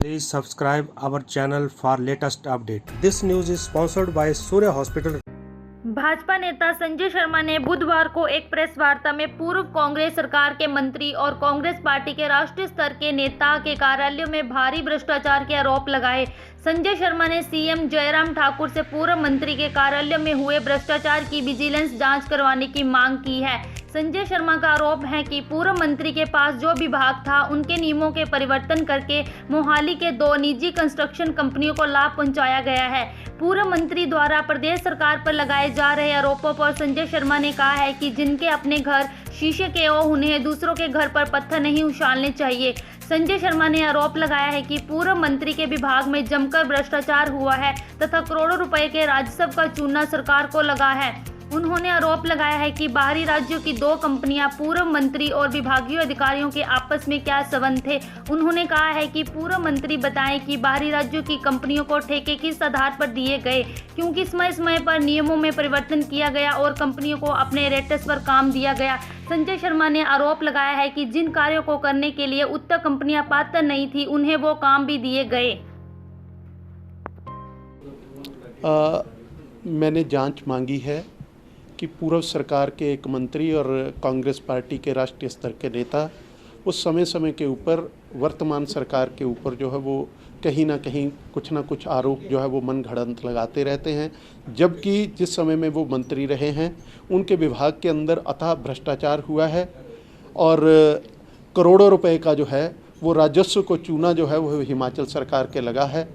Please subscribe our channel for latest update. This news is sponsored by Surya Hospital. Bhajpa नेता संजय शर्मा ने बुधवार को एक प्रेस वार्ता में पूर्व कांग्रेस सरकार के मंत्री और कांग्रेस पार्टी के राष्ट्रीय स्तर के नेता के कार्यालयों में भारी भ्रष्टाचार के आरोप लगाए। संजय शर्मा ने सीएम जयराम ठाकुर से पूर्व मंत्री के कार्यालय में हुए भ्रष्टाचार की विजिलेंस जांच करवाने की मांग की है। संजय शर्मा का आरोप है कि पूर्व मंत्री के पास जो विभाग था उनके नियमों के परिवर्तन करके मोहाली के 2 निजी कंस्ट्रक्शन कंपनियों को लाभ पहुंचाया गया है। पूर्व मंत्री द्वारा प्रदेश सरकार पर लगाए जा रहे आरोपों पर संजय शर्मा ने कहा है कि जिनके अपने घर शीशे के हो उन्हें दूसरों के घर पर पत्थर नहीं उछालने चाहिए। संजय शर्मा ने आरोप लगाया है कि पूर्व मंत्री के विभाग में जमकर भ्रष्टाचार हुआ है तथा करोड़ों रुपए के राजस्व का चूना सरकार को लगा है। उन्होंने आरोप लगाया है कि बाहरी राज्यों की 2 कंपनियां पूर्व मंत्री और विभागीय अधिकारियों के आपस में क्या संबंध थे। उन्होंने कहा है कि पूर्व मंत्री बताएं कि बाहरी राज्यों की कंपनियों को ठेके किस आधार पर दिए गए, क्योंकि समय समय पर नियमों में परिवर्तन किया गया और कंपनियों को अपने रेटस पर काम दिया गया। संजय शर्मा ने आरोप लगाया है कि जिन कार्यों को करने के लिए उत्तर कंपनियां पात्र नहीं थी उन्हें वो काम भी दिए गए। मैंने जांच मांगी है कि पूर्व सरकार के एक मंत्री और कांग्रेस पार्टी के राष्ट्रीय स्तर के नेता उस समय समय के ऊपर वर्तमान सरकार के ऊपर जो है वो कहीं ना कहीं कुछ ना कुछ आरोप जो है वो मन घड़ंत लगाते रहते हैं, जबकि जिस समय में वो मंत्री रहे हैं उनके विभाग के अंदर अथाह भ्रष्टाचार हुआ है और करोड़ों रुपए का जो है वो राजस्व को चूना जो है वो हिमाचल सरकार के लगा है।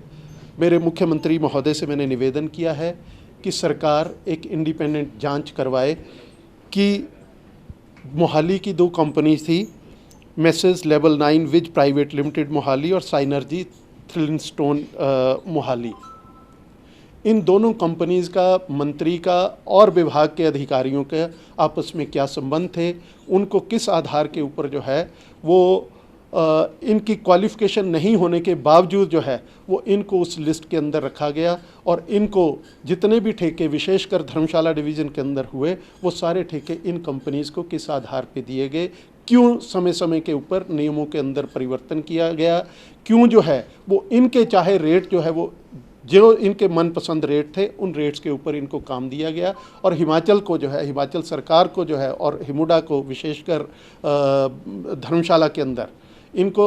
मेरे मुख्यमंत्री महोदय से मैंने निवेदन किया है कि सरकार एक इंडिपेंडेंट जांच करवाए कि मोहाली की 2 कंपनी थी, मैसेज लेवल 9 विज प्राइवेट लिमिटेड मोहाली और साइनर्जी थ्रिलिंगस्टोन मोहाली। इन दोनों कंपनीज़ का मंत्री का और विभाग के अधिकारियों के आपस में क्या संबंध थे, उनको किस आधार के ऊपर जो है वो इनकी क्वालिफ़िकेशन नहीं होने के बावजूद जो है वो इनको उस लिस्ट के अंदर रखा गया और इनको जितने भी ठेके विशेषकर धर्मशाला डिवीज़न के अंदर हुए वो सारे ठेके इन कंपनीज़ को किस आधार पे दिए गए, क्यों समय समय के ऊपर नियमों के अंदर परिवर्तन किया गया, क्यों जो है वो इनके चाहे रेट जो है वो जो इनके मनपसंद रेट थे उन रेट्स के ऊपर इनको काम दिया गया और हिमाचल को जो है हिमाचल सरकार को जो है और हिमुडा को विशेषकर धर्मशाला के अंदर इनको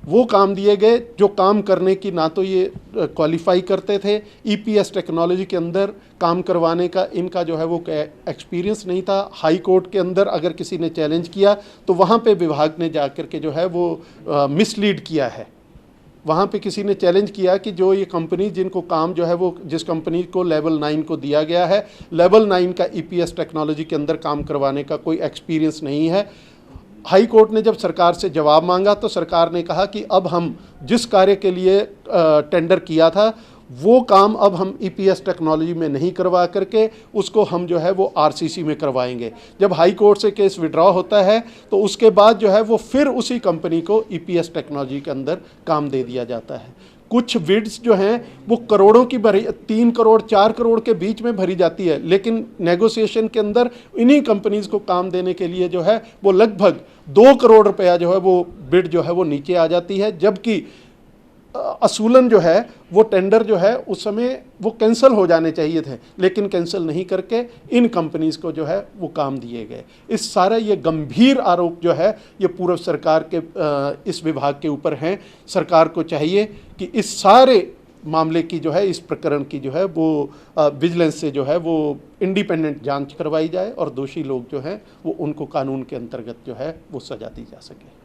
वो काम दिए गए जो काम करने की ना तो ये क्वालिफाई करते थे, ईपीएस टेक्नोलॉजी के अंदर काम करवाने का इनका जो है वो एक्सपीरियंस नहीं था। हाई कोर्ट के अंदर अगर किसी ने चैलेंज किया तो वहाँ पे विभाग ने जाकर के जो है वो मिसलीड किया है। वहाँ पे किसी ने चैलेंज किया कि जो ये कंपनी जिनको काम जो है वो जिस कंपनी को लेवल 9 को दिया गया है, लेवल 9 का ईपीएस टेक्नोलॉजी के अंदर काम करवाने का कोई एक्सपीरियंस नहीं है। हाई कोर्ट ने जब सरकार से जवाब मांगा तो सरकार ने कहा कि अब हम जिस कार्य के लिए टेंडर किया था वो काम अब हम ईपीएस टेक्नोलॉजी में नहीं करवा करके उसको हम जो है वो आरसीसी में करवाएंगे। जब हाई कोर्ट से केस विड्रॉ होता है तो उसके बाद जो है वो फिर उसी कंपनी को ईपीएस टेक्नोलॉजी के अंदर काम दे दिया जाता है। कुछ बिड्स जो हैं वो करोड़ों की भरी 3 करोड़ 4 करोड़ के बीच में भरी जाती है, लेकिन नेगोशिएशन के अंदर इन्हीं कंपनीज़ को काम देने के लिए जो है वो लगभग 2 करोड़ रुपया जो है वो बिड जो है वो नीचे आ जाती है, जबकि असूलन जो है वो टेंडर जो है उस समय वो कैंसिल हो जाने चाहिए थे, लेकिन कैंसिल नहीं करके इन कंपनीज़ को जो है वो काम दिए गए। इस सारा ये गंभीर आरोप जो है ये पूर्व सरकार के इस विभाग के ऊपर हैं। सरकार को चाहिए कि इस सारे मामले की जो है इस प्रकरण की जो है वो विजिलेंस से जो है वो इंडिपेंडेंट जांच करवाई जाए और दोषी लोग जो हैं वो उनको कानून के अंतर्गत जो है वो सजा दी जा सके।